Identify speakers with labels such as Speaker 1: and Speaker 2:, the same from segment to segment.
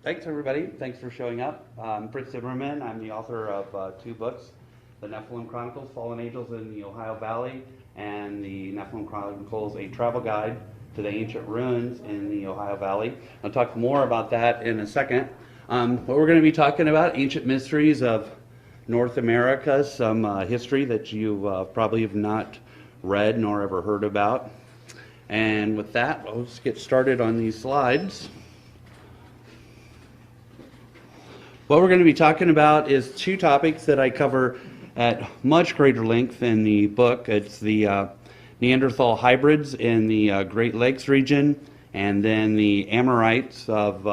Speaker 1: Thanks, everybody. Thanks for showing up. I'm Fritz Zimmerman. I'm the author of two books, The Nephilim Chronicles, Fallen Angels in the Ohio Valley, and the Nephilim Chronicles, A Travel Guide to the Ancient Ruins in the Ohio Valley. I'll talk more about that in a second. What we're going to be talking about, ancient mysteries of North America, some history that you probably have not read nor ever heard about. And with that, let's get started on these slides. What we're going to be talking about is two topics that I cover at much greater length in the book. It's the Neanderthal hybrids in the Great Lakes region, and then the Amorites of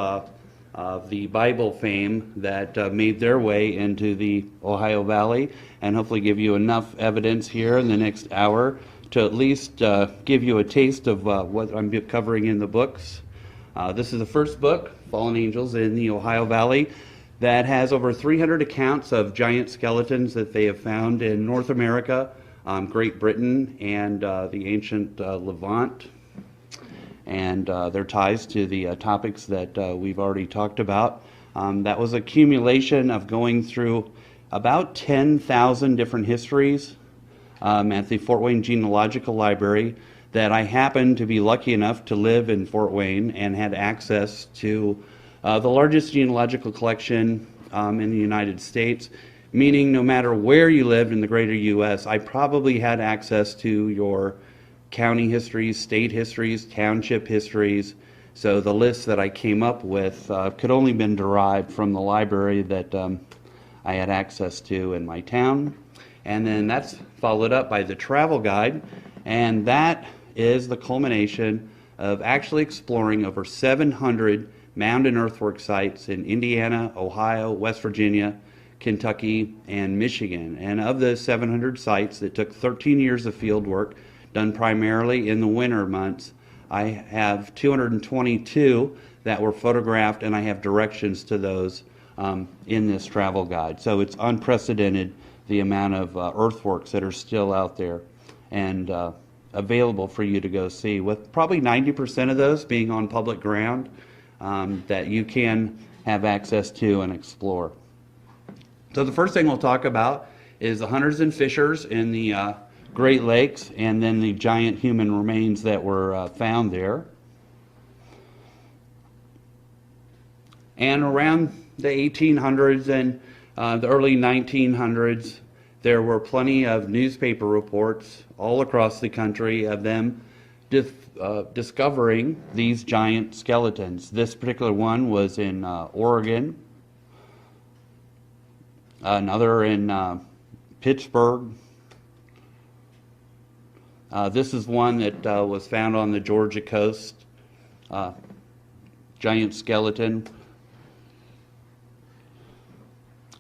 Speaker 1: the Bible fame that made their way into the Ohio Valley, and hopefully give you enough evidence here in the next hour to at least give you a taste of what I'm covering in the books. This is the first book, Fallen Angels in the Ohio Valley, that has over 300 accounts of giant skeletons that they have found in North America, Great Britain, and the ancient Levant, and their ties to the topics that we've already talked about. That was an accumulation of going through about 10,000 different histories at the Fort Wayne Genealogical Library, that I happened to be lucky enough to live in Fort Wayne and had access to the largest genealogical collection in the United States, meaning no matter where you lived in the greater U.S., I probably had access to your county histories, state histories, township histories. So the list that I came up with could only been derived from the library that I had access to in my town. And then that's followed up by the travel guide, and that is the culmination of actually exploring over 700 mound and earthwork sites in Indiana, Ohio, West Virginia, Kentucky, and Michigan. And of those 700 sites that took 13 years of field work, done primarily in the winter months, I have 222 that were photographed, and I have directions to those in this travel guide. So it's unprecedented, the amount of earthworks that are still out there and available for you to go see, with probably 90% of those being on public ground that you can have access to and explore. So the first thing we'll talk about is the hunters and fishers in the Great Lakes, and then the giant human remains that were found there. And around the 1800s and the early 1900s, there were plenty of newspaper reports all across the country of them discovering these giant skeletons. This particular one was in Oregon, another in Pittsburgh. This is one that was found on the Georgia coast, giant skeleton.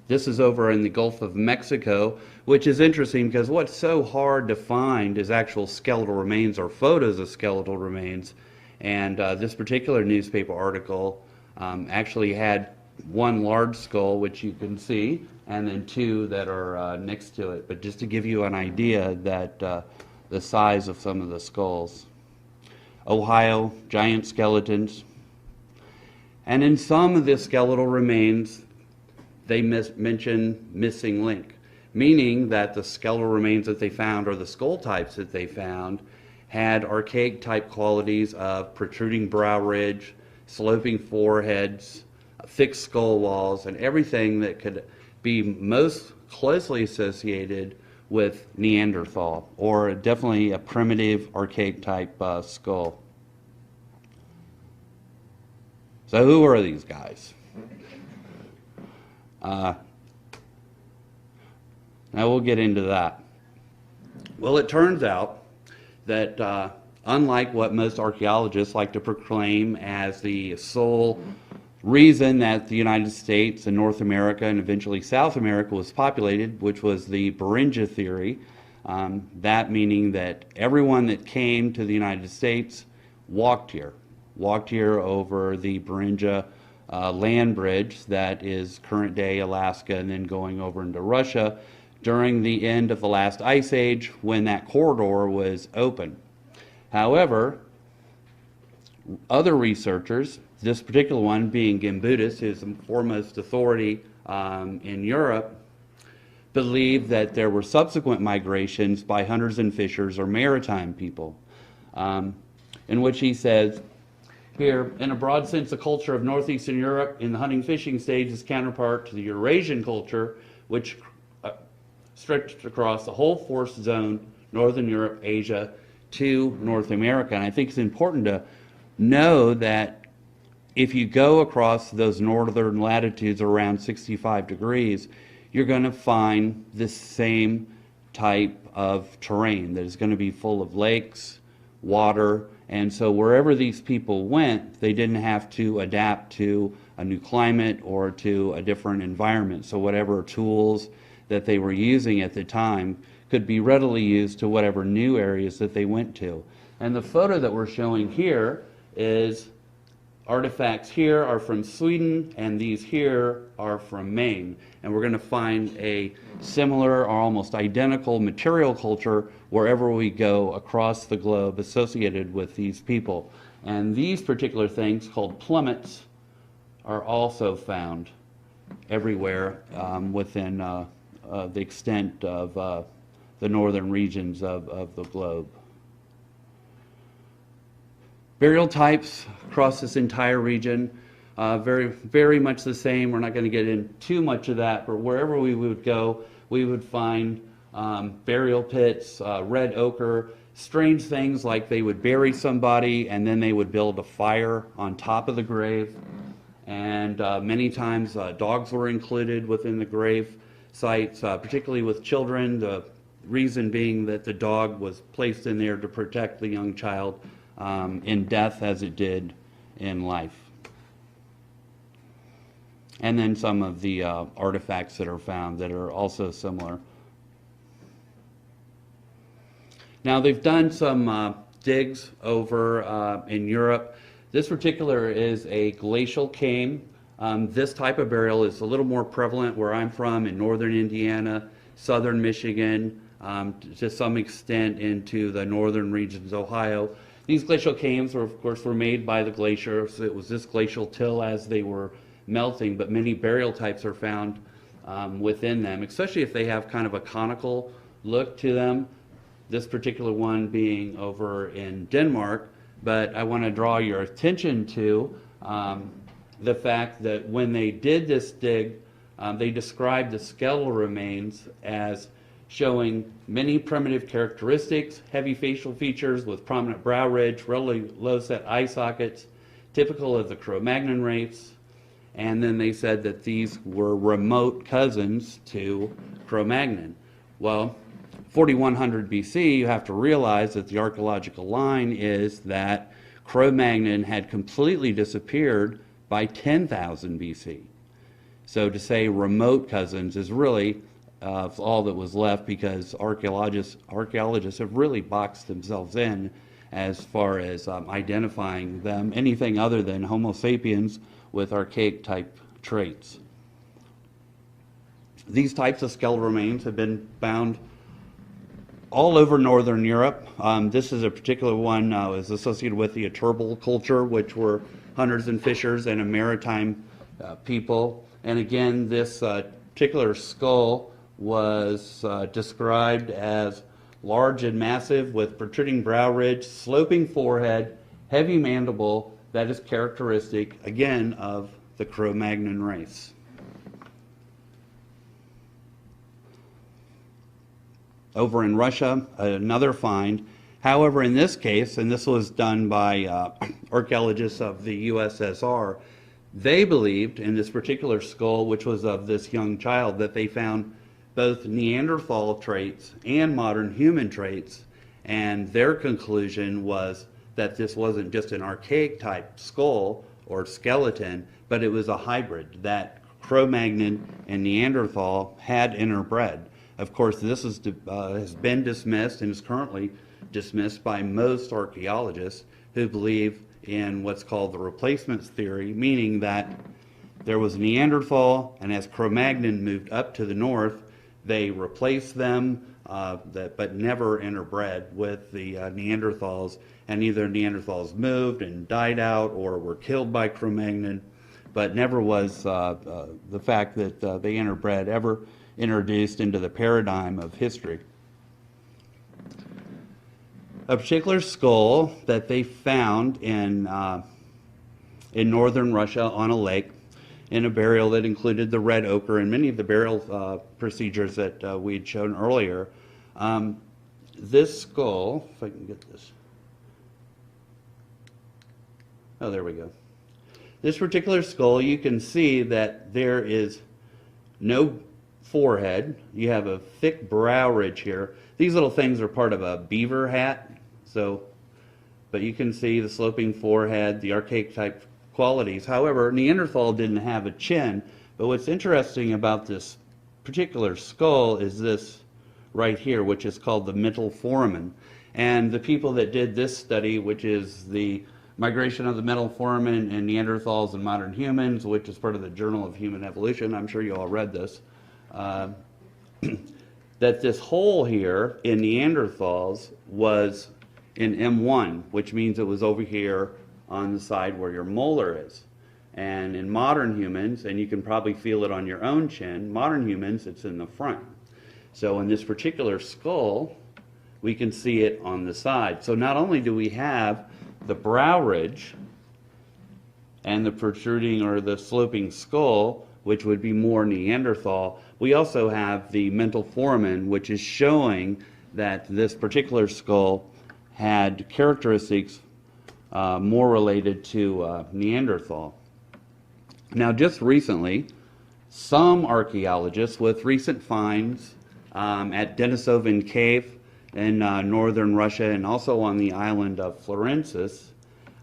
Speaker 1: This is over in the Gulf of Mexico, which is interesting because what's so hard to find is actual skeletal remains or photos of skeletal remains. And this particular newspaper article actually had one large skull, which you can see, and then two that are next to it. But just to give you an idea that the size of some of the skulls. Ohio, giant skeletons. And in some of the skeletal remains, they mention missing link, meaning that the skeletal remains that they found, or the skull types that they found, had archaic type qualities of protruding brow ridge, sloping foreheads, thick skull walls, and everything that could be most closely associated with Neanderthal, or definitely a primitive archaic type skull. So who are these guys? Now we'll get into that. Well, it turns out that unlike what most archaeologists like to proclaim as the sole reason that the United States and North America and eventually South America was populated, which was the Beringia theory, that meaning that everyone that came to the United States walked here over the Beringia land bridge that is current day Alaska and then going over into Russia during the end of the last ice age when that corridor was open. However, other researchers this particular one, being Gimbutas, who's the foremost authority in Europe, believed that there were subsequent migrations by hunters and fishers or maritime people, in which he says, here, in a broad sense, the culture of northeastern Europe in the hunting fishing stage is counterpart to the Eurasian culture, which stretched across the whole forest zone, northern Europe, Asia, to North America. And I think it's important to know that if you go across those northern latitudes around 65 degrees, you're going to find this same type of terrain that is going to be full of lakes, water, and so wherever these people went, they didn't have to adapt to a new climate or to a different environment. So whatever tools that they were using at the time could be readily used to whatever new areas that they went to. And the photo that we're showing here is artifacts here are from Sweden, and these here are from Maine. And we're going to find a similar or almost identical material culture wherever we go across the globe associated with these people. And these particular things, called plummets, are also found everywhere within the extent of the northern regions of the globe. Burial types across this entire region, very much the same. We're not going to get into too much of that, but wherever we would go, we would find burial pits, red ochre, strange things like they would bury somebody and then they would build a fire on top of the grave. And many times dogs were included within the grave sites, particularly with children, the reason being that the dog was placed in there to protect the young child in death as it did in life. And then some of the artifacts that are found that are also similar. Now they've done some digs over in Europe. This particular is a glacial cave. This type of burial is a little more prevalent where I'm from in northern Indiana, southern Michigan, to some extent into the northern regions of Ohio. These glacial caves were, of course, were made by the glacier, so it was this glacial till as they were melting, but many burial types are found within them, especially if they have kind of a conical look to them. This particular one being over in Denmark, but I want to draw your attention to the fact that when they did this dig, they described the skeletal remains as showing many primitive characteristics, heavy facial features with prominent brow ridge, relatively low-set eye sockets, typical of the Cro-Magnon race. And then they said that these were remote cousins to Cro-Magnon. Well, 4100 BC, you have to realize that the archaeological line is that Cro-Magnon had completely disappeared by 10,000 BC. So to say remote cousins is really all that was left, because archaeologists have really boxed themselves in as far as identifying them, anything other than Homo sapiens with archaic type traits. These types of skeletal remains have been found all over northern Europe. This is a particular one is associated with the Aturbal culture, which were hunters and fishers and a maritime people. And again, this particular skull was described as large and massive with protruding brow ridge, sloping forehead, heavy mandible, that is characteristic, again, of the Cro-Magnon race. Over in Russia, another find. However, in this case, and this was done by archaeologists of the USSR, they believed in this particular skull, which was of this young child, that they found both Neanderthal traits and modern human traits, and their conclusion was that this wasn't just an archaic type skull or skeleton, but it was a hybrid that Cro-Magnon and Neanderthal had interbred. Of course, this is, has been dismissed and is currently dismissed by most archaeologists who believe in what's called the replacements theory, meaning that there was Neanderthal, and as Cro-Magnon moved up to the north, they replaced them but never interbred with the Neanderthals, and either Neanderthals moved and died out or were killed by Cro-Magnon, but never was the fact that they interbred ever introduced into the paradigm of history. A particular skull that they found in northern Russia on a lake, in a burial that included the red ochre and many of the burial procedures that we had shown earlier. This skull, if I can get this. Oh, there we go. This particular skull, you can see that there is no forehead. You have a thick brow ridge here. These little things are part of a beaver hat. But you can see the sloping forehead, the archaic type qualities. However, Neanderthal didn't have a chin. But what's interesting about this particular skull is this right here, which is called the mental foramen. And the people that did this study, which is the migration of the mental foramen in Neanderthals and modern humans, which is part of the Journal of Human Evolution, I'm sure you all read this, that this hole here in Neanderthals was in M1, which means it was over here on the side where your molar is. And in modern humans, and you can probably feel it on your own chin, modern humans, it's in the front. So in this particular skull, we can see it on the side. So not only do we have the brow ridge and the protruding or the sloping skull, which would be more Neanderthal, we also have the mental foramen, which is showing that this particular skull had characteristics more related to Neanderthal. Now, just recently, some archaeologists with recent finds at Denisovan Cave in northern Russia and also on the island of Florensis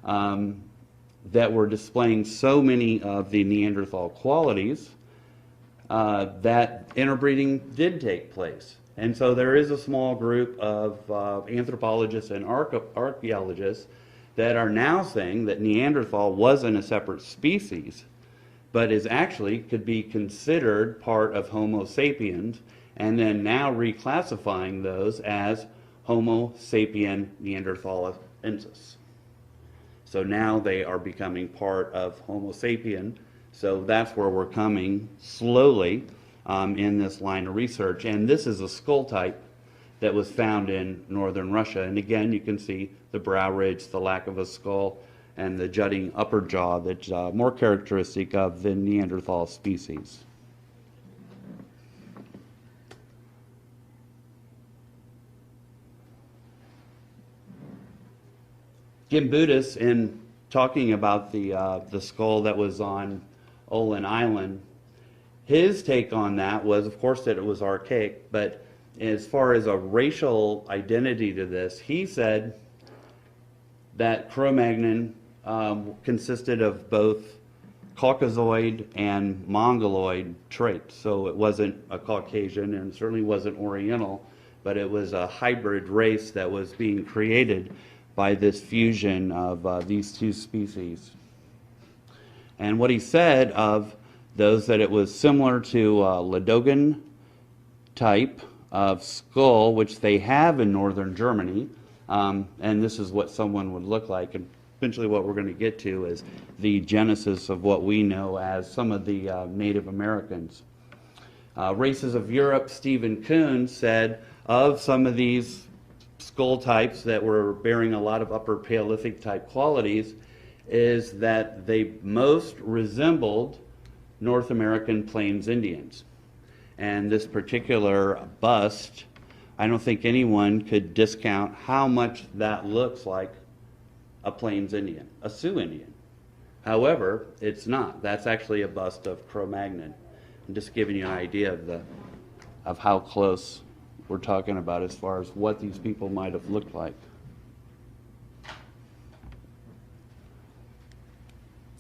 Speaker 1: that were displaying so many of the Neanderthal qualities that interbreeding did take place. And so there is a small group of anthropologists and archaeologists that are now saying that Neanderthal wasn't a separate species, but is actually could be considered part of Homo sapiens, and then now reclassifying those as Homo sapien neanderthalensis. So now they are becoming part of Homo sapien. So that's where we're coming slowly in this line of research. And this is a skull type that was found in northern Russia. And again, you can see the brow ridge, the lack of a skull, and the jutting upper jaw that's more characteristic of the Neanderthal species. Gimbutas, in talking about the skull that was on Olin Island, his take on that was, of course, that it was archaic, but as far as a racial identity to this, he said that Cro-Magnon consisted of both Caucasoid and Mongoloid traits. So it wasn't a Caucasian and certainly wasn't Oriental, but it was a hybrid race that was being created by this fusion of these two species. And what he said of those, that it was similar to Ladogan type of skull, which they have in northern Germany, and this is what someone would look like. And eventually what we're going to get to is the genesis of what we know as some of the Native Americans. Races of Europe, Stephen Kuhn said of some of these skull types that were bearing a lot of upper Paleolithic type qualities is that they most resembled North American Plains Indians. And this particular bust, I don't think anyone could discount how much that looks like a Plains Indian, a Sioux Indian. However, it's not. That's actually a bust of Cro-Magnon. I'm just giving you an idea of how close we're talking about as far as what these people might have looked like.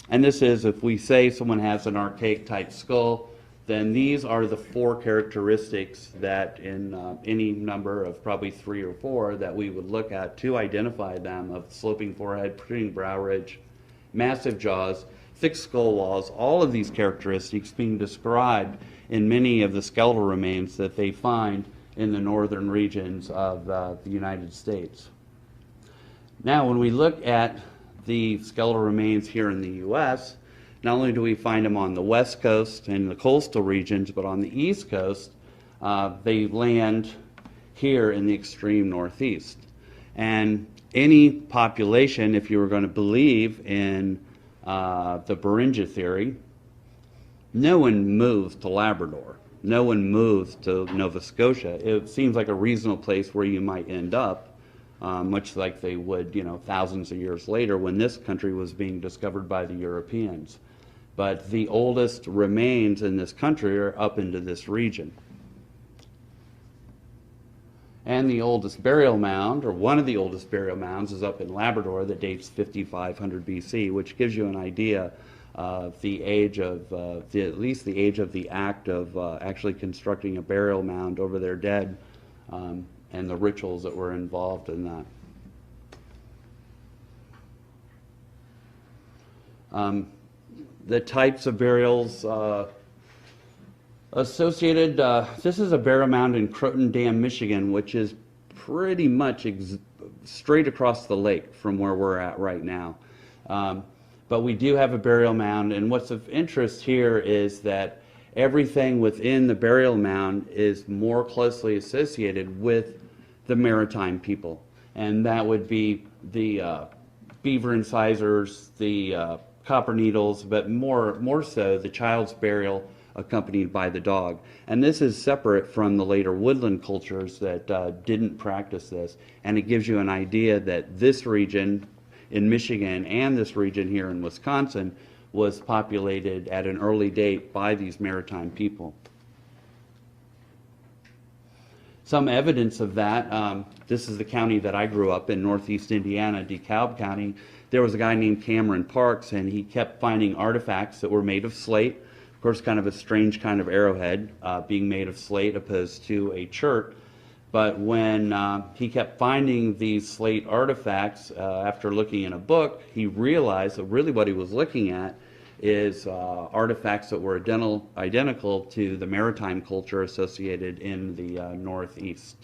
Speaker 1: And this is, if we say someone has an archaic type skull, then these are the four characteristics that in any number of probably 3 or 4 that we would look at to identify them: of sloping forehead, protruding brow ridge, massive jaws, thick skull walls, all of these characteristics being described in many of the skeletal remains that they find in the northern regions of the United States. Now, when we look at the skeletal remains here in the U.S., not only do we find them on the west coast and the coastal regions, but on the east coast, they land here in the extreme northeast. And any population, if you were going to believe in the Beringia theory, no one moves to Labrador. No one moves to Nova Scotia. It seems like a reasonable place where you might end up, much like they would, thousands of years later when this country was being discovered by the Europeans. But the oldest remains in this country are up into this region. And the oldest burial mound, or one of the oldest burial mounds, is up in Labrador that dates 5500 BC, which gives you an idea of the age of, at least the age of the act of actually constructing a burial mound over their dead, and the rituals that were involved in that. The types of burials associated, this is a burial mound in Croton Dam, Michigan, which is pretty much straight across the lake from where we're at right now. But we do have a burial mound, and what's of interest here is that everything within the burial mound is more closely associated with the maritime people. And that would be the beaver incisors, the copper needles, but more so the child's burial accompanied by the dog. And this is separate from the later woodland cultures that didn't practice this. And it gives you an idea that this region in Michigan and this region here in Wisconsin was populated at an early date by these maritime people. Some evidence of that, this is the county that I grew up in, northeast Indiana, DeKalb County. There was a guy named Cameron Parks, and he kept finding artifacts that were made of slate. Of course, kind of a strange kind of arrowhead, being made of slate opposed to a chert. But when he kept finding these slate artifacts, after looking in a book, he realized that really what he was looking at is artifacts that were identical to the maritime culture associated in the northeast.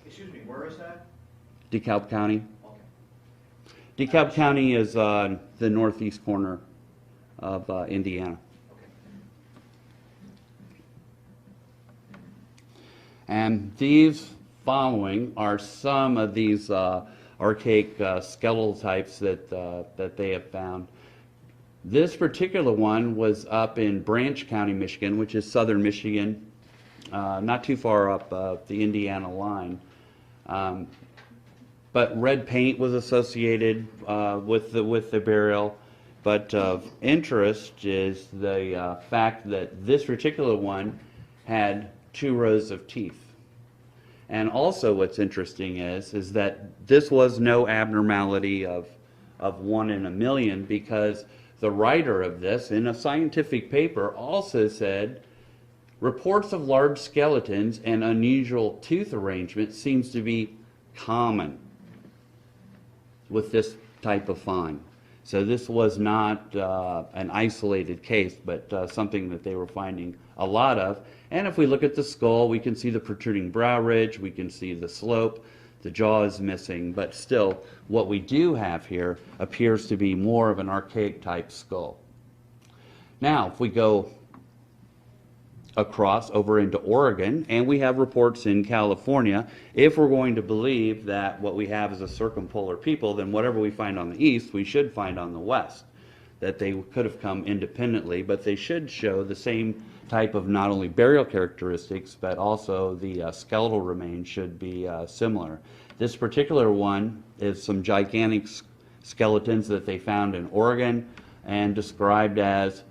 Speaker 2: Excuse me, where is that?
Speaker 1: DeKalb County.
Speaker 2: Okay.
Speaker 1: DeKalb County is the northeast corner of Indiana.
Speaker 2: Okay.
Speaker 1: And these following are some of these archaic skeletal types that they have found. This particular one was up in Branch County, Michigan, which is southern Michigan, not too far up the Indiana line. But red paint was associated with the burial. But of interest is the fact that this particular one had 2 rows of teeth. And also what's interesting is that this was no abnormality of 1 in a million, because the writer of this in a scientific paper also said reports of large skeletons and unusual tooth arrangement seems to be common with this type of find. So this was not an isolated case, but something that they were finding a lot of. And if we look at the skull, we can see the protruding brow ridge, we can see the slope, the jaw is missing, but still what we do have here appears to be more of an archaic type skull. Now, if we go across over into Oregon, and we have reports in California, if we're going to believe that what we have is a circumpolar people, then whatever we find on the east, we should find on the west. That they could have come independently, but they should show the same type of not only burial characteristics, but also the skeletal remains should be similar. This particular one is some gigantic skeletons that they found in Oregon and described as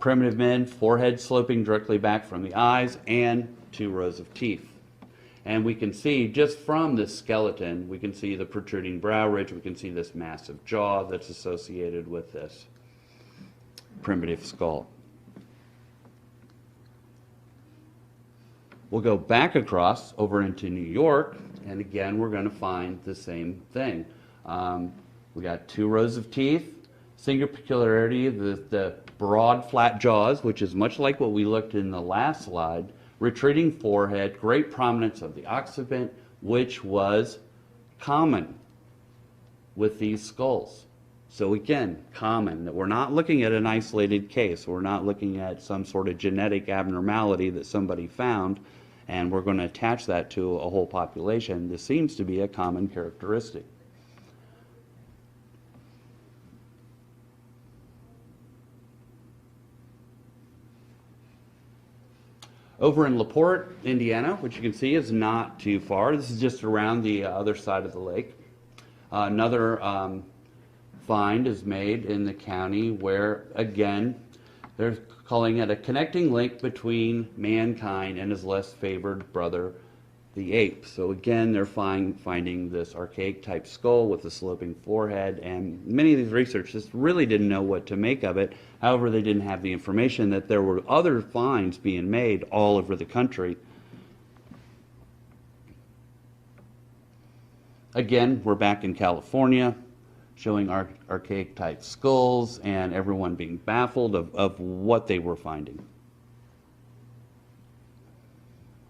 Speaker 1: primitive men, forehead sloping directly back from the eyes, and 2 rows of teeth. And we can see just from this skeleton, we can see the protruding brow ridge, we can see this massive jaw that's associated with this primitive skull. We'll go back across over into New York, and again we're going to find the same thing. We got 2 rows of teeth, singular peculiarity, the broad flat jaws, which is much like what we looked in the last slide, retreating forehead, great prominence of the occiput, which was common with these skulls. So again, common, that we're not looking at an isolated case. We're not looking at some sort of genetic abnormality that somebody found, and we're going to attach that to a whole population. This seems to be a common characteristic. Over in LaPorte, Indiana, which you can see is not too far. This is just around the other side of the lake. Another find is made in the county where, again, they're calling it a connecting link between mankind and his less favored brother, the ape. So again, they're finding this archaic type skull with a sloping forehead, and many of these researchers really didn't know what to make of it. However, they didn't have the information that there were other finds being made all over the country. Again, we're back in California, showing archaic type skulls and everyone being baffled of what they were finding.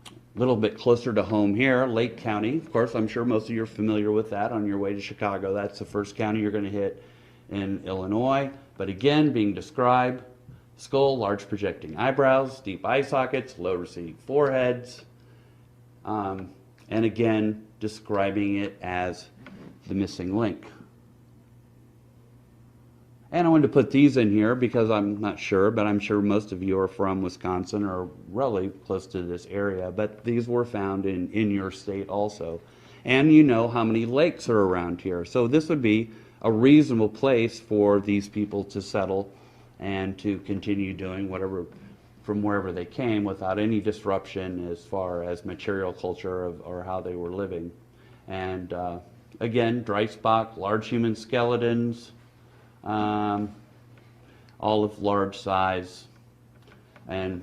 Speaker 1: A little bit closer to home here, Lake County. Of course, I'm sure most of you are familiar with that on your way to Chicago. That's the first county you're going to hit in Illinois. But again, being described, skull, large projecting eyebrows, deep eye sockets, low receding foreheads, and again, describing it as the missing link. And I wanted to put these in here because I'm not sure, but I'm sure most of you are from Wisconsin or really close to this area. But these were found in your state also. And you know how many lakes are around here. So this would be a reasonable place for these people to settle and to continue doing whatever from wherever they came without any disruption as far as material culture or how they were living. And again, dry spot, large human skeletons, all of large size, and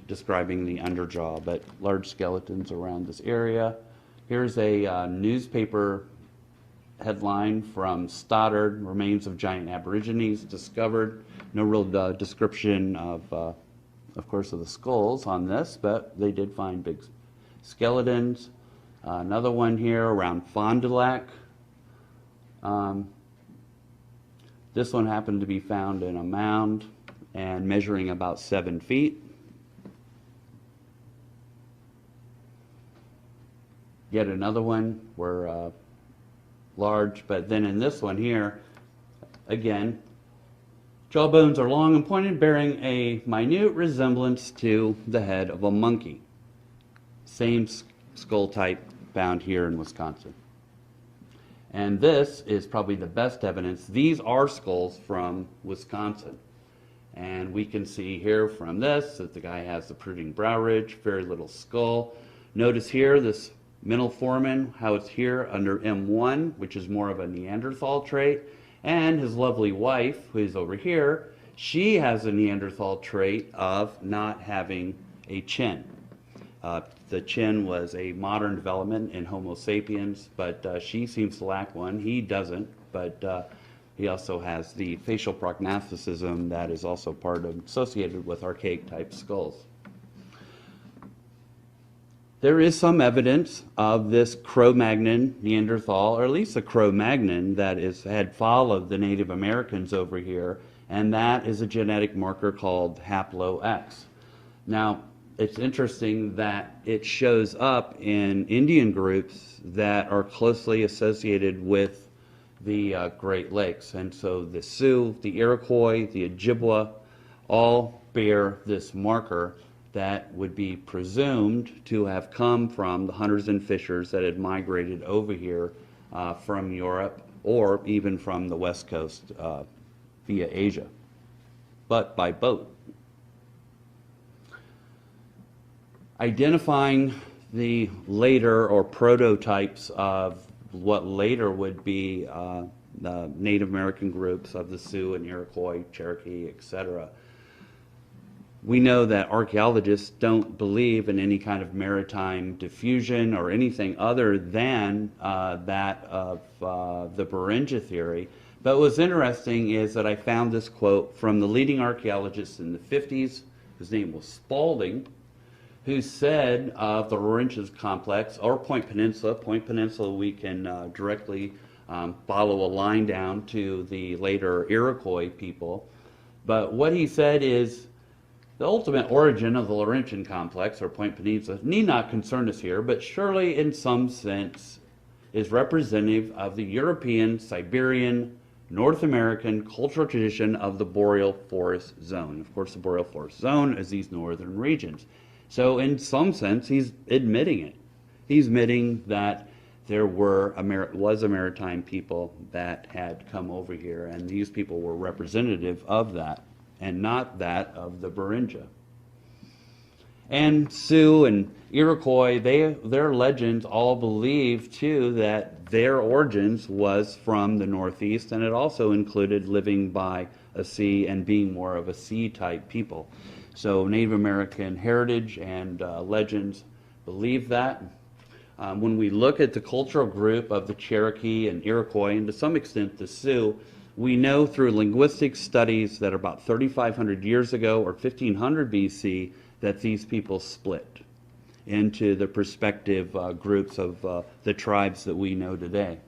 Speaker 1: describing the underjaw, but large skeletons around this area. Here's a newspaper headline from Stoddard: remains of giant aborigines discovered. No real description of course, of the skulls on this, but they did find big skeletons. Another one here around Fond du Lac. This one happened to be found in a mound and measuring about 7 feet. Yet another one were large, but then in this one here, again, jawbones are long and pointed, bearing a minute resemblance to the head of a monkey. Same skull type found here in Wisconsin. And this is probably the best evidence. These are skulls from Wisconsin. And we can see here from this that the guy has the protruding brow ridge, very little skull. Notice here this mental foramen, how it's here under M1, which is more of a Neanderthal trait. And his lovely wife, who is over here, she has a Neanderthal trait of not having a chin. The chin was a modern development in Homo sapiens, but she seems to lack one. He doesn't, but he also has the facial prognathicism that is also associated with archaic type skulls. There is some evidence of this Cro-Magnon Neanderthal, or at least a Cro-Magnon that had followed the Native Americans over here, and that is a genetic marker called haplo-X. Now, it's interesting that it shows up in Indian groups that are closely associated with the Great Lakes. And so the Sioux, the Iroquois, the Ojibwa all bear this marker that would be presumed to have come from the hunters and fishers that had migrated over here from Europe or even from the West Coast via Asia, but by boat. Identifying the later or prototypes of what later would be the Native American groups of the Sioux and Iroquois, Cherokee, etc. We know that archaeologists don't believe in any kind of maritime diffusion or anything other than that of the Beringia theory. But what's interesting is that I found this quote from the leading archaeologist in the 50s. His name was Spalding, who said of the Laurentian complex, or Point Peninsula we can directly follow a line down to the later Iroquois people. But what he said is the ultimate origin of the Laurentian complex, or Point Peninsula, need not concern us here, but surely in some sense is representative of the European, Siberian, North American cultural tradition of the boreal forest zone. Of course, the boreal forest zone is these northern regions. So in some sense, he's admitting it. He's admitting that there was a maritime people that had come over here, and these people were representative of that, and not that of the Beringia. And Sioux and Iroquois, their legends all believe too that their origins was from the Northeast, and it also included living by a sea and being more of a sea-type people. So Native American heritage and legends believe that. When we look at the cultural group of the Cherokee and Iroquois, and to some extent the Sioux, we know through linguistic studies that about 3,500 years ago or 1500 BC that these people split into the respective groups of the tribes that we know today.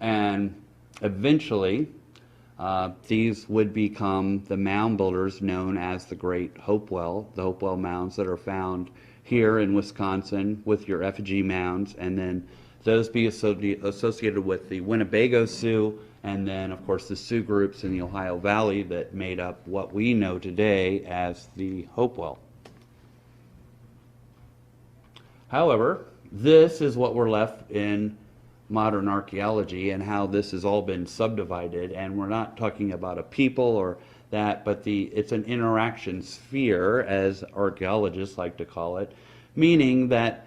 Speaker 1: And eventually, these would become the mound builders known as the Great Hopewell, the Hopewell mounds that are found here in Wisconsin with your effigy mounds, and then those be associated with the Winnebago Sioux, and then of course the Sioux groups in the Ohio Valley that made up what we know today as the Hopewell. However, this is what we're left in modern archaeology and how this has all been subdivided, and we're not talking about a people or that, but it's an interaction sphere, as archaeologists like to call it, meaning that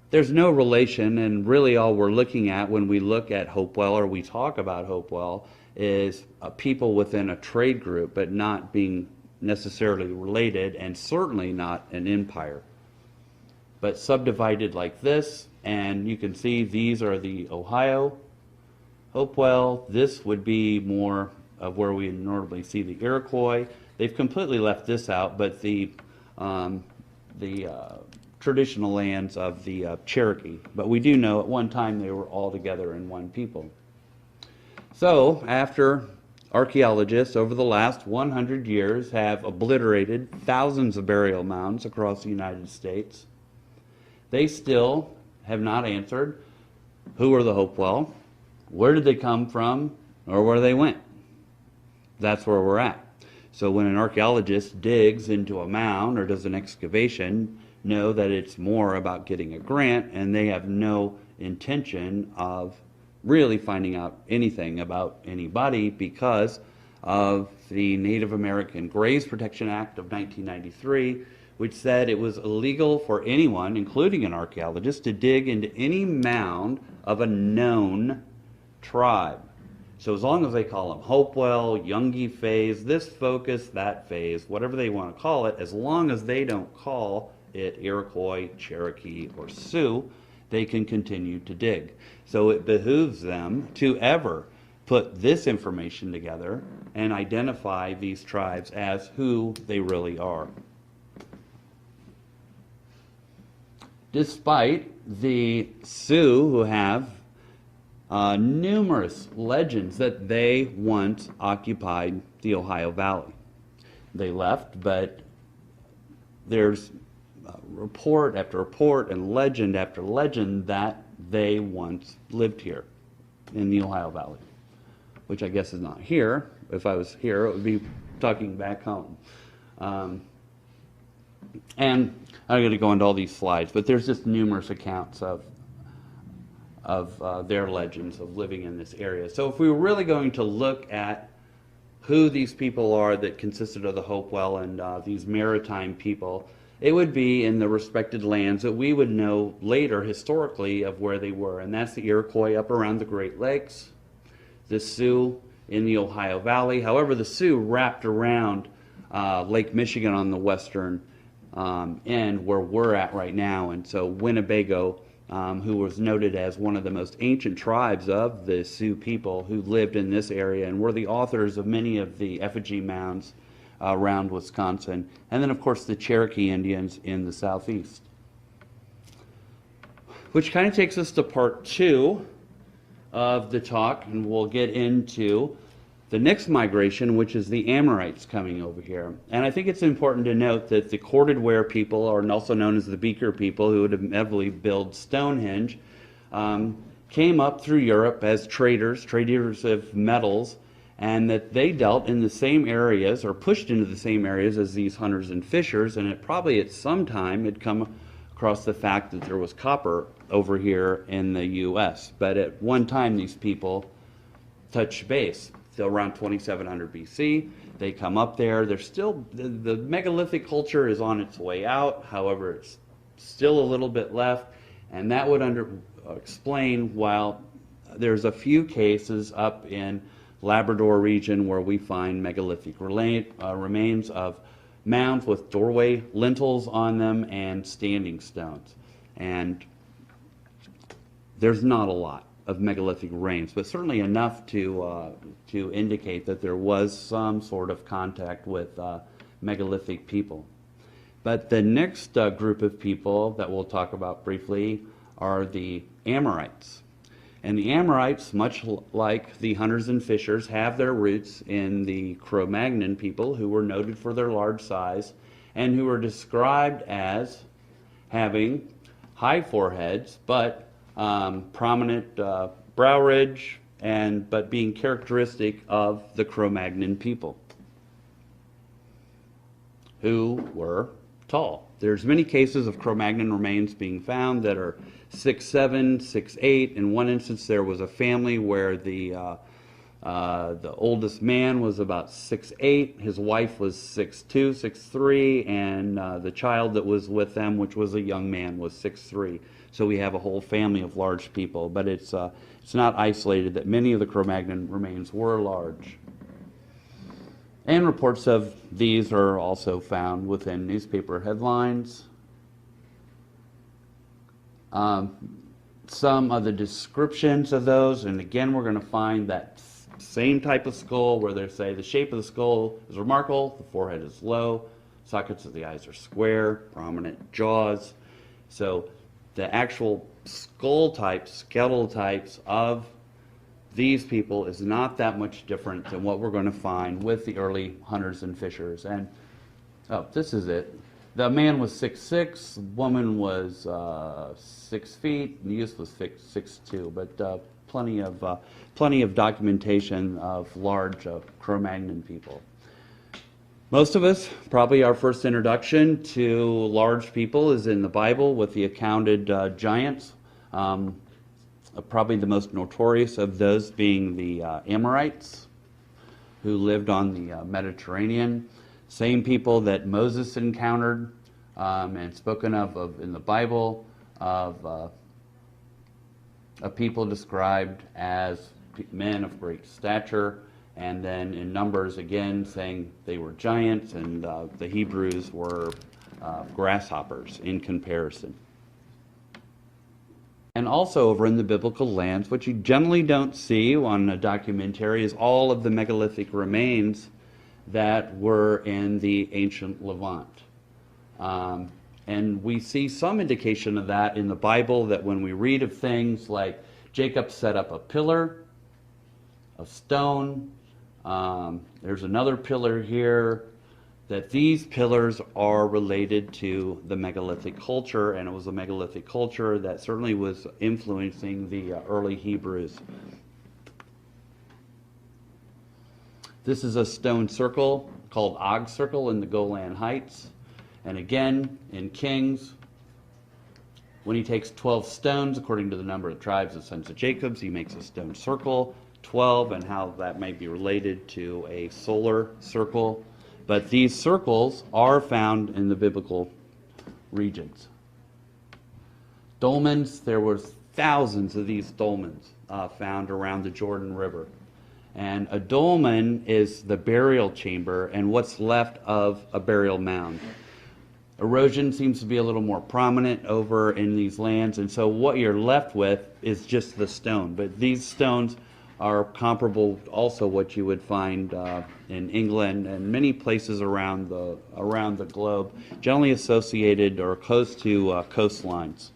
Speaker 1: there's no relation, and really all we're looking at when we look at Hopewell or we talk about Hopewell is a people within a trade group, but not being necessarily related, and certainly not an empire. But subdivided like this, and you can see these are the Ohio Hopewell. This would be more of where we normally see the Iroquois. They've completely left this out, but the traditional lands of the Cherokee. But we do know at one time they were all together in one people. So after archaeologists over the last 100 years have obliterated thousands of burial mounds across the United States, they still have not answered who were the Hopewell, where did they come from, or where they went. That's where we're at. So when an archaeologist digs into a mound or does an excavation, know that it's more about getting a grant, and they have no intention of really finding out anything about anybody because of the Native American Graves Protection Act of 1993, which said it was illegal for anyone, including an archaeologist, to dig into any mound of a known tribe. So as long as they call them Hopewell, Yungi phase, this focus, that phase, whatever they want to call it, as long as they don't call it Iroquois, Cherokee, or Sioux, they can continue to dig. So it behooves them to ever put this information together and identify these tribes as who they really are. Despite the Sioux who have numerous legends that they once occupied the Ohio Valley. They left, but there's report after report and legend after legend that they once lived here in the Ohio Valley, which I guess is not here. If I was here, it would be talking back home. And I'm going to go into all these slides, but there's just numerous accounts of their legends of living in this area. So if we were really going to look at who these people are that consisted of the Hopewell and these maritime people, it would be in the respected lands that we would know later historically of where they were. And that's the Iroquois up around the Great Lakes, the Sioux in the Ohio Valley. However, the Sioux wrapped around Lake Michigan on the western end where we're at right now. And so Winnebago, who was noted as one of the most ancient tribes of the Sioux people who lived in this area and were the authors of many of the effigy mounds around Wisconsin, and then of course the Cherokee Indians in the southeast. Which kind of takes us to part 2 of the talk, and we'll get into the next migration, which is the Amorites coming over here. And I think it's important to note that the corded ware people, or also known as the Beaker people, who would inevitably build Stonehenge, came up through Europe as traders of metals, and that they dealt in the same areas, or pushed into the same areas as these hunters and fishers, and it probably at some time had come across the fact that there was copper over here in the U.S. But at one time these people touched base. So around 2700 BC, they come up there. They're still, the megalithic culture is on its way out. However, it's still a little bit left, and that would explain why there's a few cases up in Labrador region where we find megalithic remains of mounds with doorway lintels on them and standing stones. And there's not a lot of megalithic remains, but certainly enough to indicate that there was some sort of contact with megalithic people. But the next group of people that we'll talk about briefly are the Amorites. And the Amorites, much like the hunters and fishers, have their roots in the Cro-Magnon people, who were noted for their large size and who were described as having high foreheads, but prominent brow ridge, but being characteristic of the Cro-Magnon people, who were tall. There's many cases of Cro-Magnon remains being found that are 6'7", 6'8". In one instance, there was a family where the oldest man was about 6'8", his wife was 6'2", 6'3", and the child that was with them, which was a young man, was 6'3". So we have a whole family of large people, but it's not isolated that many of the Cro-Magnon remains were large. And reports of these are also found within newspaper headlines. Some of the descriptions of those, and again we're going to find that same type of skull where they say the shape of the skull is remarkable, the forehead is low, sockets of the eyes are square, prominent jaws. So the actual skull types, skeletal types of these people is not that much different than what we're going to find with the early hunters and fishers. And this is it. The man was 6'6", the woman was 6 feet, and the youth was 6'2", but plenty of documentation of large Cro-Magnon people. Most of us, probably our first introduction to large people is in the Bible with the accounted giants. Probably the most notorious of those being the Amorites, who lived on the Mediterranean. Same people that Moses encountered and spoken of in the Bible, of a people described as men of great stature, and then in Numbers again saying they were giants, and the Hebrews were grasshoppers in comparison. And also over in the biblical lands, what you generally don't see on a documentary is all of the megalithic remains that were in the ancient Levant. And we see some indication of that in the Bible, that when we read of things like Jacob set up a pillar of stone, there's another pillar here, that these pillars are related to the megalithic culture, and it was a megalithic culture that certainly was influencing the early Hebrews. This is a stone circle called Og Circle in the Golan Heights. And again, in Kings, when he takes 12 stones, according to the number of tribes of sons of Jacob, he makes a stone circle, 12, and how that may be related to a solar circle. But these circles are found in the biblical regions. Dolmens, there were thousands of these dolmens found around the Jordan River. And a dolmen is the burial chamber and what's left of a burial mound. Erosion seems to be a little more prominent over in these lands, and so what you're left with is just the stone. But these stones are comparable also what you would find in England and many places around the globe, generally associated or close to coastlines.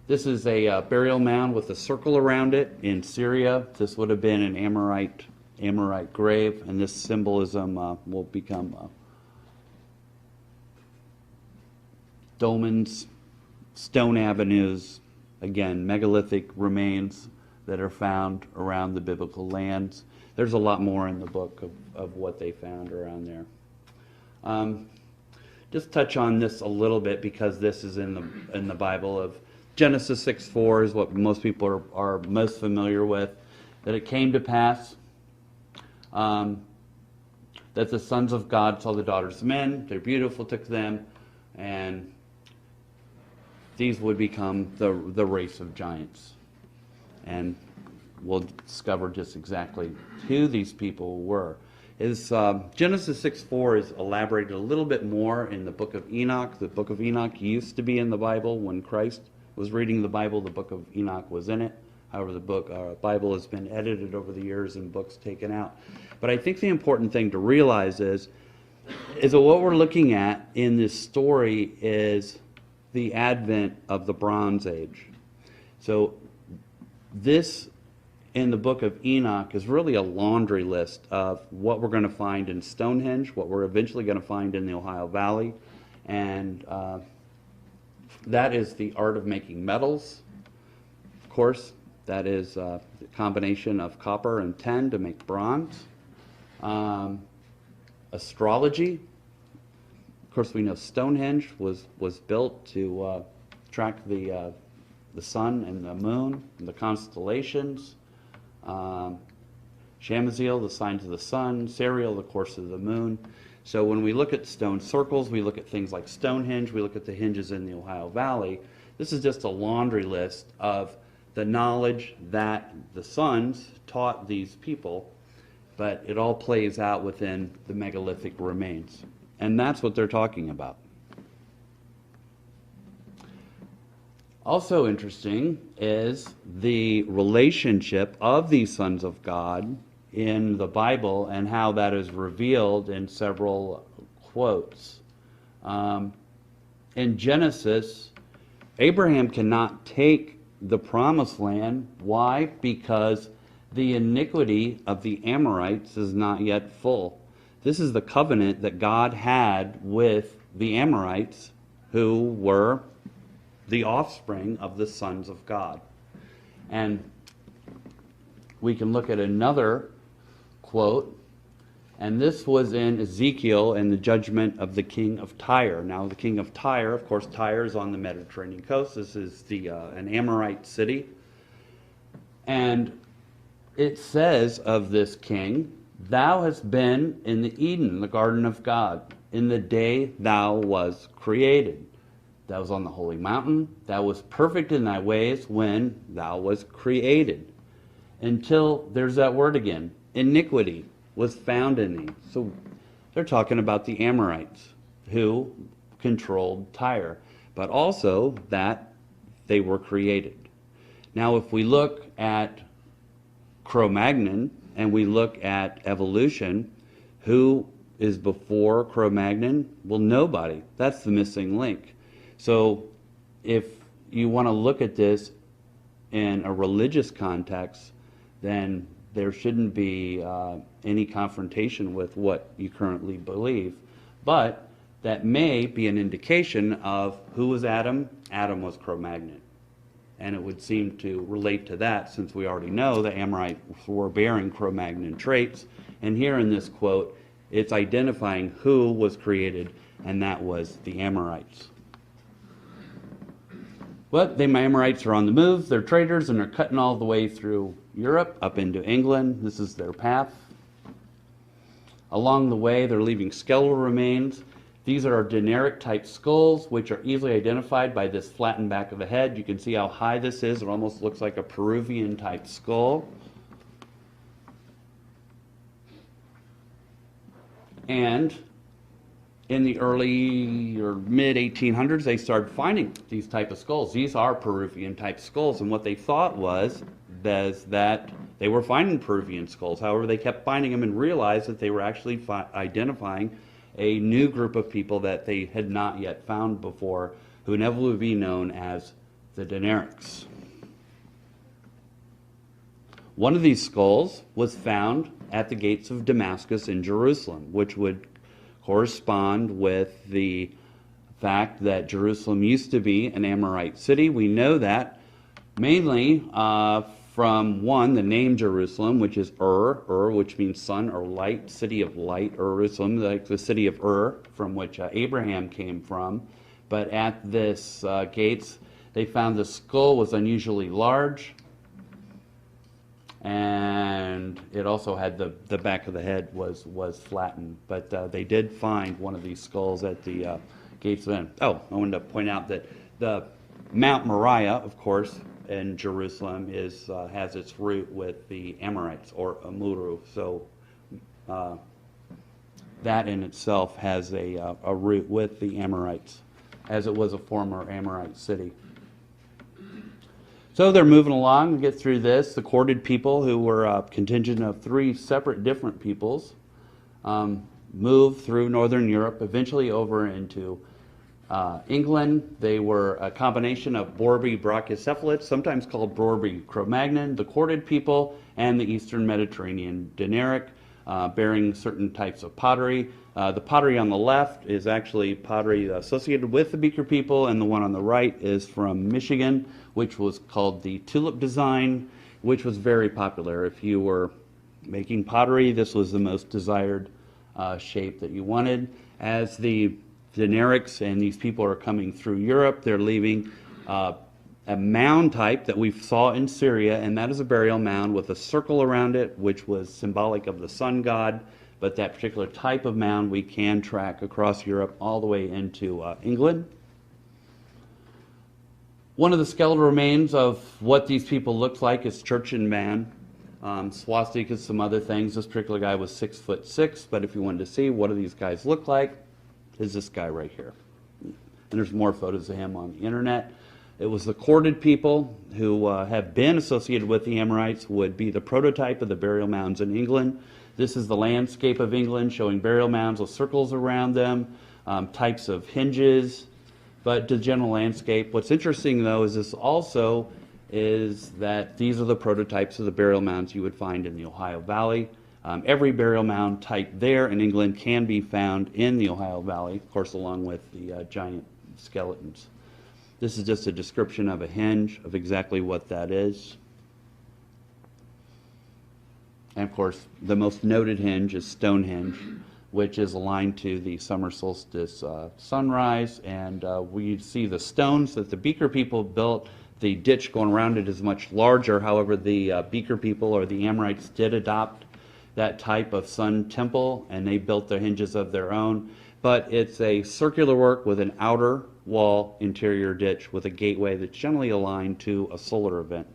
Speaker 1: This is a burial mound with a circle around it in Syria. This would have been an Amorite grave, and this symbolism will become dolmens, stone avenues, again, megalithic remains that are found around the biblical lands. There's a lot more in the book of what they found around there. Just touch on this a little bit because this is in the Bible. Of Genesis 6:4 is what most people are most familiar with. That it came to pass that the sons of God saw the daughters of men, they're beautiful, took them, and these would become the race of giants. And we'll discover just exactly who these people were. Genesis 6:4 is elaborated a little bit more in the book of Enoch. The book of Enoch used to be in the Bible. When Christ was reading the Bible, the book of Enoch was in it. However, the Bible has been edited over the years and books taken out. But I think the important thing to realize is that what we're looking at in this story is the advent of the Bronze Age. So this, in the book of Enoch, is really a laundry list of what we're going to find in Stonehenge, what we're eventually going to find in the Ohio Valley, and that is the art of making metals. Of course, that is the combination of copper and tin to make bronze. Astrology. Of course, we know Stonehenge was built to track the sun and the moon and the constellations. Shamaziel, the signs of the sun. Serial, the course of the moon. So when we look at stone circles, we look at things like Stonehenge, we look at the hinges in the Ohio Valley. This is just a laundry list of the knowledge that the sons taught these people, but it all plays out within the megalithic remains. And that's what they're talking about. Also interesting is the relationship of these sons of God in the Bible and how that is revealed in several quotes. In Genesis, Abraham cannot take the promised land. Why? Because the iniquity of the Amorites is not yet full. This is the covenant that God had with the Amorites, who were the offspring of the sons of God. And we can look at another quote, and this was in Ezekiel and the judgment of the king of Tyre. Now, the king of Tyre, of course, Tyre is on the Mediterranean coast. This is an Amorite city. And it says of this king, "Thou hast been in the Eden, the garden of God, in the day thou was created. Thou was on the holy mountain. Thou was perfect in thy ways when thou was created." Until there's that word again, iniquity was found in thee. So they're talking about the Amorites who controlled Tyre, but also that they were created. Now, if we look at Cro-Magnon and we look at evolution, who is before Cro-Magnon? Well, nobody. That's the missing link. So if you want to look at this in a religious context, then there shouldn't be any confrontation with what you currently believe. But that may be an indication of who was Adam. Adam was Cro-Magnon. And it would seem to relate to that, since we already know the Amorites were bearing Cro-Magnon traits. And here in this quote, it's identifying who was created, and that was the Amorites. But the Amorites are on the move, they're traders, and they're cutting all the way through Europe, up into England. This is their path. Along the way, they're leaving skeletal remains. These are generic type skulls, which are easily identified by this flattened back of the head. You can see how high this is. It almost looks like a Peruvian type skull. And in the early or mid 1800s, they started finding these type of skulls. These are Peruvian type skulls, and what they thought was as that they were finding Peruvian skulls. However, they kept finding them and realized that they were actually identifying a new group of people that they had not yet found before, who inevitably would be known as the Dinarics. One of these skulls was found at the gates of Damascus in Jerusalem, which would correspond with the fact that Jerusalem used to be an Amorite city. We know that mainly from one, the name Jerusalem, which is which means sun or light, city of light, Jerusalem, like the city of from which Abraham came from. But at this gates, they found the skull was unusually large, and it also had the back of the head was flattened. But they did find one of these skulls at the gates of Eden. Oh, I wanted to point out that the Mount Moriah, of course, in Jerusalem has its root with the Amorites, or Amuru. So that in itself has a root with the Amorites, as it was a former Amorite city. So they're moving along to get through this. The corded people, who were a contingent of 3 separate different peoples, moved through northern Europe, eventually over into England. They were a combination of Borby brachycephalids, sometimes called Borby Cro-Magnon, the corded people, and the eastern Mediterranean Dinaric, bearing certain types of pottery. The pottery on the left is actually pottery associated with the Beaker people, and the one on the right is from Michigan, which was called the tulip design, which was very popular. If you were making pottery, this was the most desired shape that you wanted. As the Dinarics and these people are coming through Europe, they're leaving a mound type that we saw in Syria, and that is a burial mound with a circle around it, which was symbolic of the sun god. But that particular type of mound we can track across Europe all the way into England. One of the skeletal remains of what these people looked like is Church and Man. Swastikas, some other things. This particular guy was 6'6", but if you wanted to see what do these guys look like, is this guy right here. And there's more photos of him on the internet. It was the corded people who have been associated with the Amorites, would be the prototype of the burial mounds in England. This is the landscape of England, showing burial mounds with circles around them, types of hinges, but the general landscape. What's interesting, though, is this also is that these are the prototypes of the burial mounds you would find in the Ohio Valley. Every burial mound type there in England can be found in the Ohio Valley, of course, along with the giant skeletons. This is just a description of a hinge, of exactly what that is. And of course, the most noted hinge is Stonehenge, which is aligned to the summer solstice sunrise. And we see the stones that the Beaker people built. The ditch going around it is much larger. However, the Beaker people, or the Amorites, did adopt that type of sun temple, and they built their hinges of their own. But it's a circular work with an outer wall interior ditch with a gateway that's generally aligned to a solar event.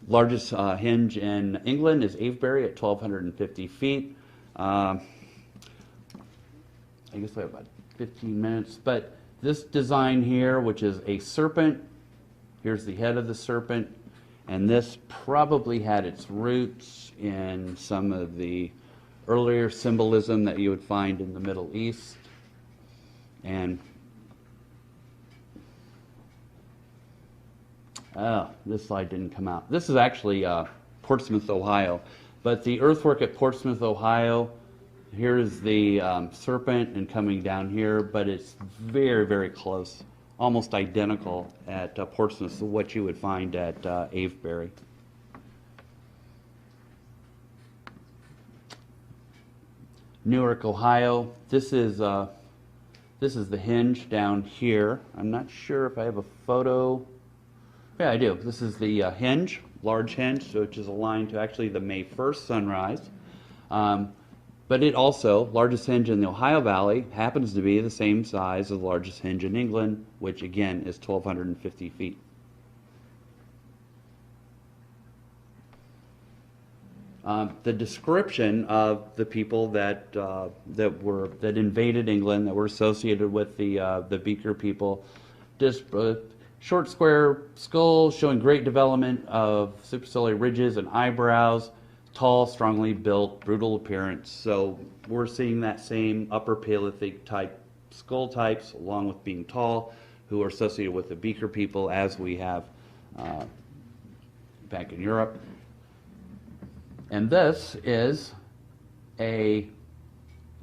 Speaker 1: Largest hinge in England is Avebury at 1,250 feet. I guess we have about 15 minutes. But this design here, which is a serpent, here's the head of the serpent, and this probably had its roots in some of the earlier symbolism that you would find in the Middle East. And this slide didn't come out. This is actually Portsmouth, Ohio. But the earthwork at Portsmouth, Ohio, here is the serpent and coming down here, but it's very, very close, almost identical at Portsmouth to what you would find at Avebury. Newark, Ohio. This is the hinge down here. I'm not sure if I have a photo. Yeah, I do. This is the hinge, large hinge, which is aligned to actually the May 1st sunrise. But it also, largest hinge in the Ohio Valley, happens to be the same size as the largest hinge in England, which again is 1,250 feet. The description of the people that invaded England, that were associated with the Beaker people, just Short square skull showing great development of superciliary ridges and eyebrows. Tall, strongly built, brutal appearance. So we're seeing that same upper Paleolithic type skull types, along with being tall, who are associated with the Beaker people, as we have back in Europe. And this is a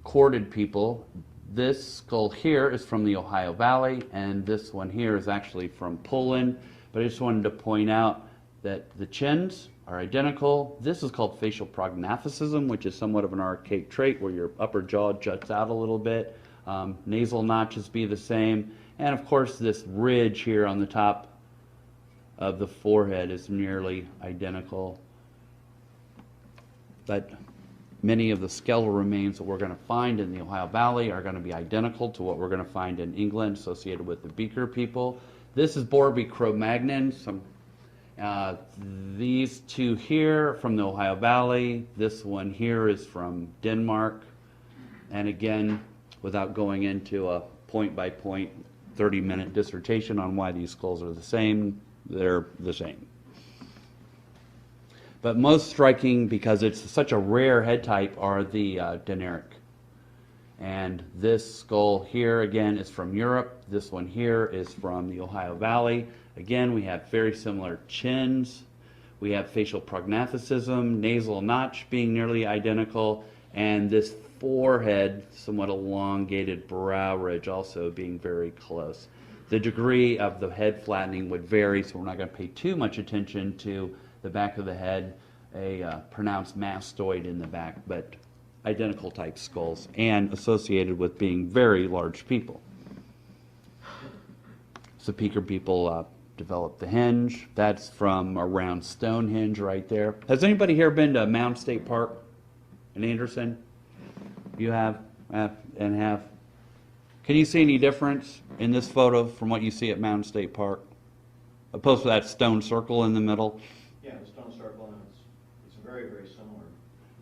Speaker 1: corded people. This skull here is from the Ohio Valley, and this one here is actually from Poland. But I just wanted to point out that the chins are identical. This is called facial prognathism, which is somewhat of an archaic trait where your upper jaw juts out a little bit. Nasal notches be the same. And of course, this ridge here on the top of the forehead is nearly identical. But many of the skeletal remains that we're going to find in the Ohio Valley are going to be identical to what we're going to find in England associated with the Beaker people. This is Borby Cro-Magnon. These two here from the Ohio Valley. This one here is from Denmark. And again, without going into a point-by-point 30-minute dissertation on why these skulls are the same, they're the same. But most striking, because it's such a rare head type, are the Denaric. And this skull here, again, is from Europe. This one here is from the Ohio Valley. Again, we have very similar chins. We have facial prognathism, nasal notch being nearly identical, and this forehead, somewhat elongated brow ridge also being very close. The degree of the head flattening would vary, so we're not going to pay too much attention to the back of the head, a pronounced mastoid in the back, but identical type skulls and associated with being very large people. So Beaker people developed the hinge. That's from around Stonehenge right there. Has anybody here been to Mound State Park in Anderson? You have and have. Can you see any difference in this photo from what you see at Mound State Park, opposed to that stone circle in the middle?
Speaker 2: Yeah, the stone circle, and it's very, very similar.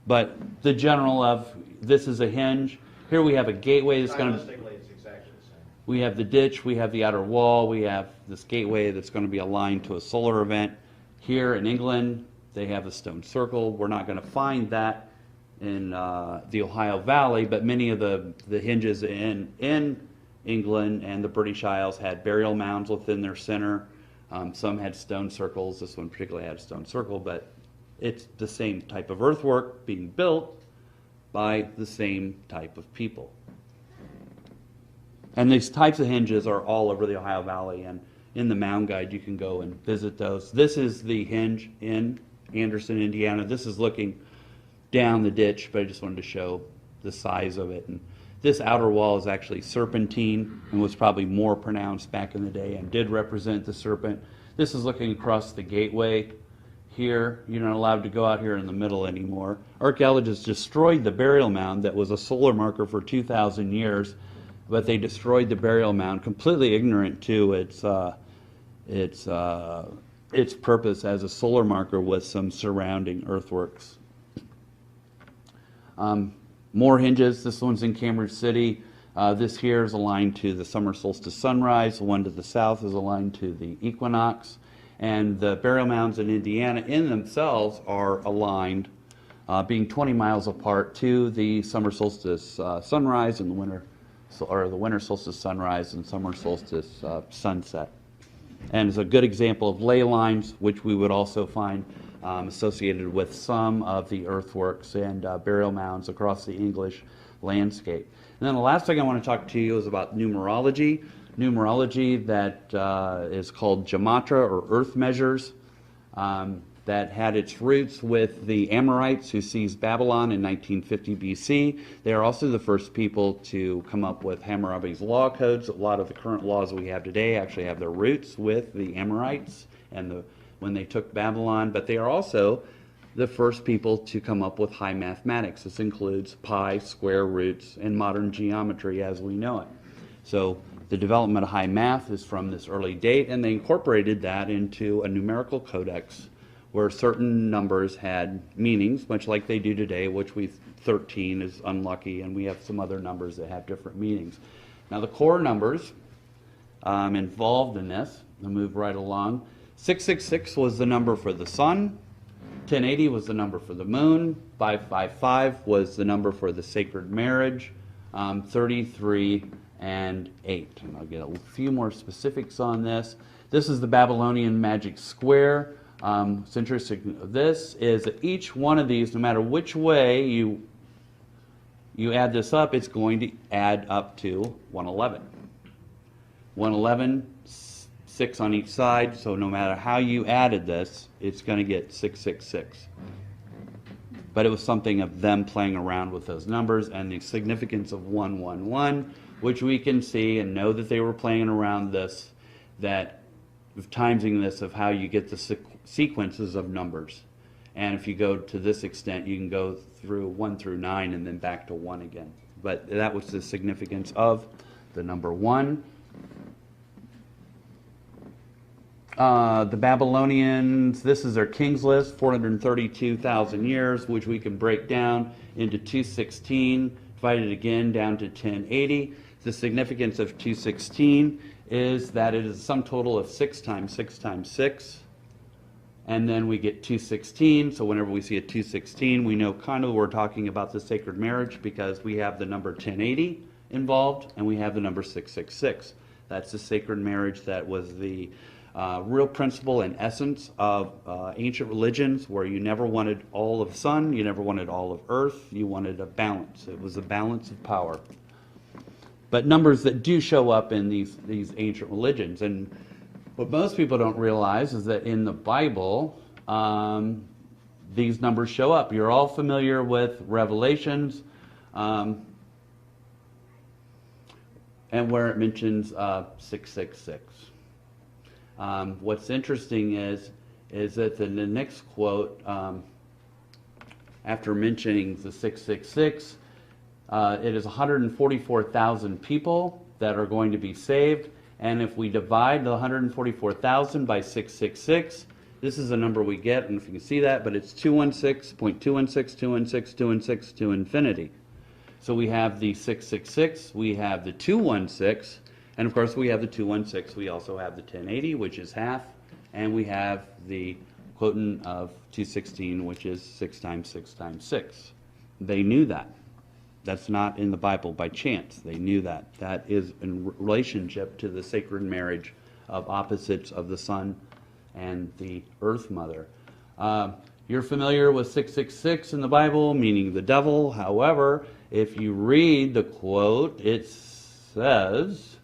Speaker 1: But the general of this is a hinge. Here we have a gateway that's going to.
Speaker 2: Stylistically, it's exactly the same.
Speaker 1: We have the ditch, we have the outer wall, we have this gateway that's going to be aligned to a solar event. Here in England, they have a stone circle. We're not going to find that in the Ohio Valley, but many of the hinges in England and the British Isles had burial mounds within their center. Some had stone circles. This one particularly had a stone circle, but it's the same type of earthwork being built by the same type of people. And these types of hinges are all over the Ohio Valley, and in the Mound Guide you can go and visit those. This is the hinge in Anderson, Indiana. This is looking down the ditch, but I just wanted to show the size of it. And this outer wall is actually serpentine and was probably more pronounced back in the day and did represent the serpent. This is looking across the gateway here. You're not allowed to go out here in the middle anymore. Archaeologists destroyed the burial mound that was a solar marker for 2,000 years, but they destroyed the burial mound, completely ignorant to its purpose as a solar marker with some surrounding earthworks. More hinges. This one's in Cambridge City. This here is aligned to the summer solstice sunrise. The one to the south is aligned to the equinox. And the burial mounds in Indiana in themselves are aligned, being 20 miles apart, to the summer solstice sunrise and the winter solstice sunrise and summer solstice sunset. And it's a good example of ley lines, which we would also find associated with some of the earthworks and burial mounds across the English landscape. And then the last thing I want to talk to you is about numerology. Numerology that is called Gematria, or earth measures, that had its roots with the Amorites who seized Babylon in 1950 BC. They are also the first people to come up with Hammurabi's law codes. A lot of the current laws we have today actually have their roots with the Amorites and when they took Babylon, but they are also the first people to come up with high mathematics. This includes pi, square roots, and modern geometry as we know it. So the development of high math is from this early date, and they incorporated that into a numerical codex where certain numbers had meanings, much like they do today, which 13 is unlucky, and we have some other numbers that have different meanings. Now the core numbers involved in this I'll move right along. 666 was the number for the sun. 1080 was the number for the moon. 555 was the number for the sacred marriage. 33 and 8. And I'll get a few more specifics on this. This is the Babylonian magic square. What's interesting of this is that each one of these, no matter which way you add this up, it's going to add up to 111. 111, 6 on each side, so no matter how you added this, it's going to get 666. But it was something of them playing around with those numbers and the significance of 111, which we can see and know that they were playing around this, that of timesing this of how you get the sequences of numbers. And if you go to this extent, you can go through 1 through 9 and then back to 1 again. But that was the significance of the number 1. The Babylonians, this is their king's list, 432,000 years, which we can break down into 216, divided again down to 1080. The significance of 216 is that it is a sum total of 6 times 6 times 6. And then we get 216, so whenever we see a 216, we know kind of we're talking about the sacred marriage because we have the number 1080 involved and we have the number 666. That's the sacred marriage that was the real principle and essence of ancient religions, where you never wanted all of sun, you never wanted all of earth, you wanted a balance. It was a balance of power. But numbers that do show up in these ancient religions. And what most people don't realize is that in the Bible, these numbers show up. You're all familiar with Revelations, and where it mentions 666. What's interesting is that in the next quote, after mentioning the 666, it is 144,000 people that are going to be saved. And if we divide the 144,000 by 666, this is the number we get. And if you can see that, but it's 216.216.216.216 to infinity. So we have the 666, we have the 216, and of course we have the 216. We also have the 1080, which is half, and we have the quotient of 216, which is 6 times 6 times 6. They knew that. That's not in the Bible by chance. They knew that. That is in relationship to the sacred marriage of opposites of the sun and the earth mother. You're familiar with 666 in the Bible, meaning the devil. However, if you read the quote, it says,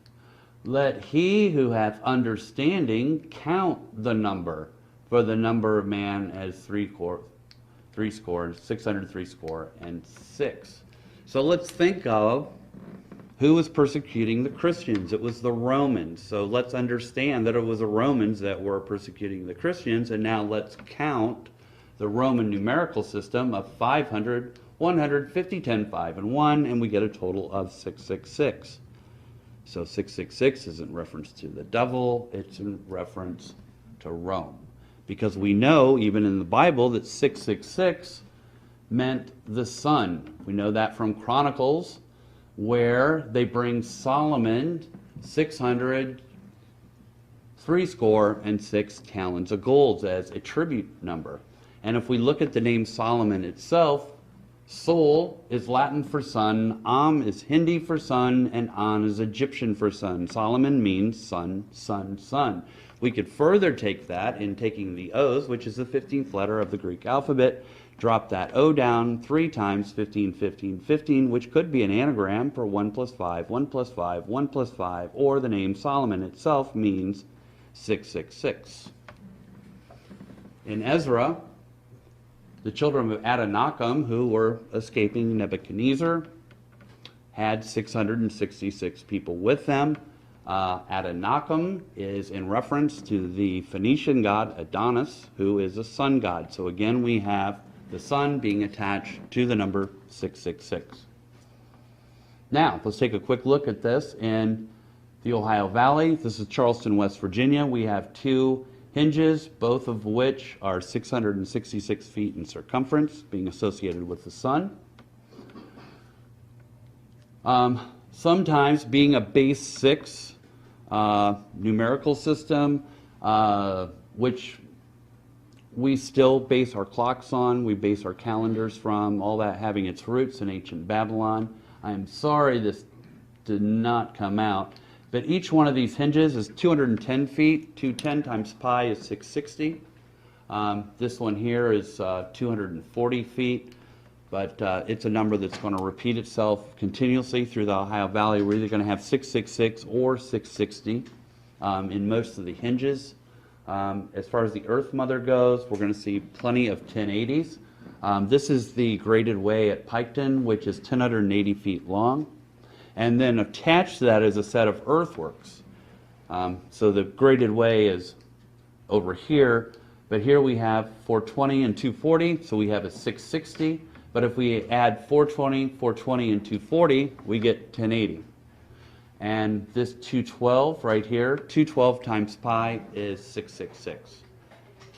Speaker 1: "Let he who hath understanding count the number, for the number of man as 606. So let's think of who was persecuting the Christians. It was the Romans. So let's understand that it was the Romans that were persecuting the Christians, and now let's count the Roman numerical system of 500, 150, 10, 5, and 1, and we get a total of 666. So 666 is in reference to the devil, it's in reference to Rome. Because we know, even in the Bible, that 666 meant the sun. We know that from Chronicles, where they bring Solomon 606 talents of gold as a tribute number. And if we look at the name Solomon itself, Sol is Latin for sun, Am is Hindi for sun, and An is Egyptian for sun. Solomon means sun, sun, sun. We could further take that in taking the O's, which is the 15th letter of the Greek alphabet, drop that O down 3 times 15, 15, 15, which could be an anagram for 1 plus 5, 1 plus 5, 1 plus 5, or the name Solomon itself means 666. In Ezra, the children of Adonakam, who were escaping Nebuchadnezzar, had 666 people with them. Adonakam is in reference to the Phoenician god Adonis, who is a sun god. So again, we have the sun being attached to the number 666. Now, let's take a quick look at this in the Ohio Valley. This is Charleston, West Virginia. We have 2 hinges, both of which are 666 feet in circumference, being associated with the sun. Sometimes, being a base 6, numerical system, which we still base our clocks on, we base our calendars from, all that having its roots in ancient Babylon. I am sorry this did not come out, but each one of these hinges is 210 feet. 210 times pi is 660. This one here is 240 feet, but it's a number that's going to repeat itself continuously through the Ohio Valley. We're either going to have 666 or 660 in most of the hinges. As far as the Earth Mother goes, we're going to see plenty of 1080s. This is the graded way at Piketon, which is 1,080 feet long. And then attached to that is a set of earthworks. So the graded way is over here, but here we have 420 and 240, so we have a 660. But if we add 420, 420, and 240, we get 1080. And this 212 right here, 212 times pi is 666.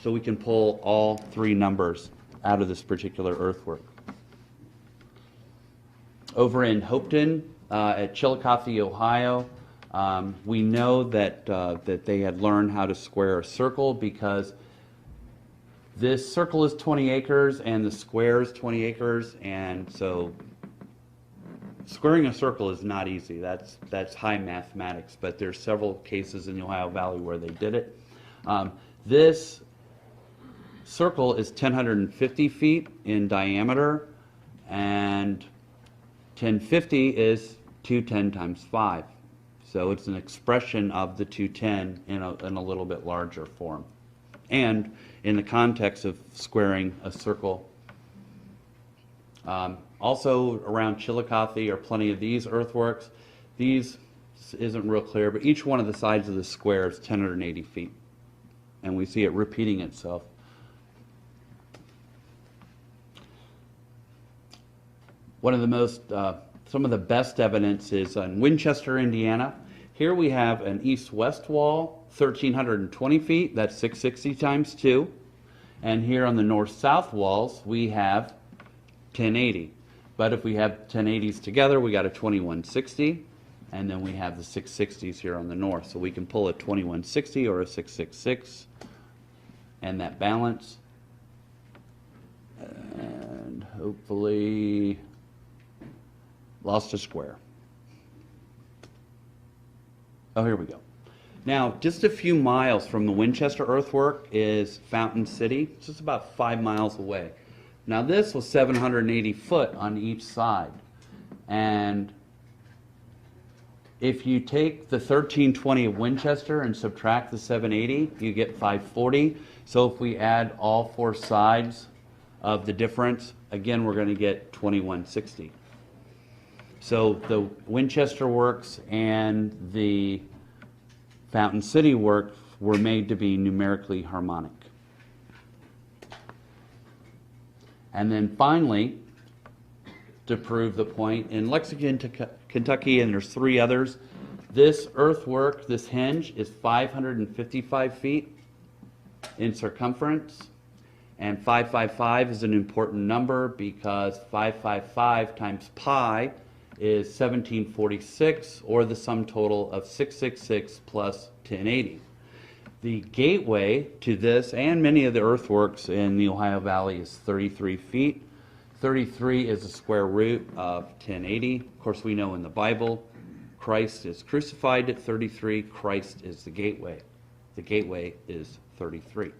Speaker 1: So we can pull all three numbers out of this particular earthwork. Over in Hopeton at Chillicothe, Ohio, we know that, that they had learned how to square a circle because this circle is 20 acres and the square is 20 acres, and so squaring a circle is not easy. That's high mathematics, but there's several cases in the Ohio Valley where they did it. This circle is 1,050 feet in diameter, and 1,050 is 210 times 5. So it's an expression of the 210 in a little bit larger form. And in the context of squaring a circle. Also around Chillicothe are plenty of these earthworks. These isn't real clear, but each one of the sides of the square is 1,080 feet. And we see it repeating itself. One of the most, some of the best evidence is in Winchester, Indiana. Here we have an east-west wall, 1,320 feet, that's 660 times 2. And here on the north-south walls, we have 1080. But if we have 1080s together, we got a 2160, and then we have the 660s here on the north. So we can pull a 2160 or a 666, and that balance. And hopefully lost a square. Oh, here we go. Now, just a few miles from the Winchester earthwork is Fountain City. It's just about 5 miles away. Now, this was 780 foot on each side. And if you take the 1320 of Winchester and subtract the 780, you get 540. So if we add all four sides of the difference, again, we're going to get 2160. So the Winchester works and the Fountain City work were made to be numerically harmonic. And then finally, to prove the point, in Lexington, Kentucky, and there's 3 others, this earthwork, this hinge, is 555 feet in circumference. And 555 is an important number because 555 times pi is 1746, or the sum total of 666 plus 1080. The gateway to this and many of the earthworks in the Ohio Valley is 33 feet. 33 is the square root of 1080. Of course, we know in the Bible, Christ is crucified at 33. Christ is the gateway. The gateway is 33.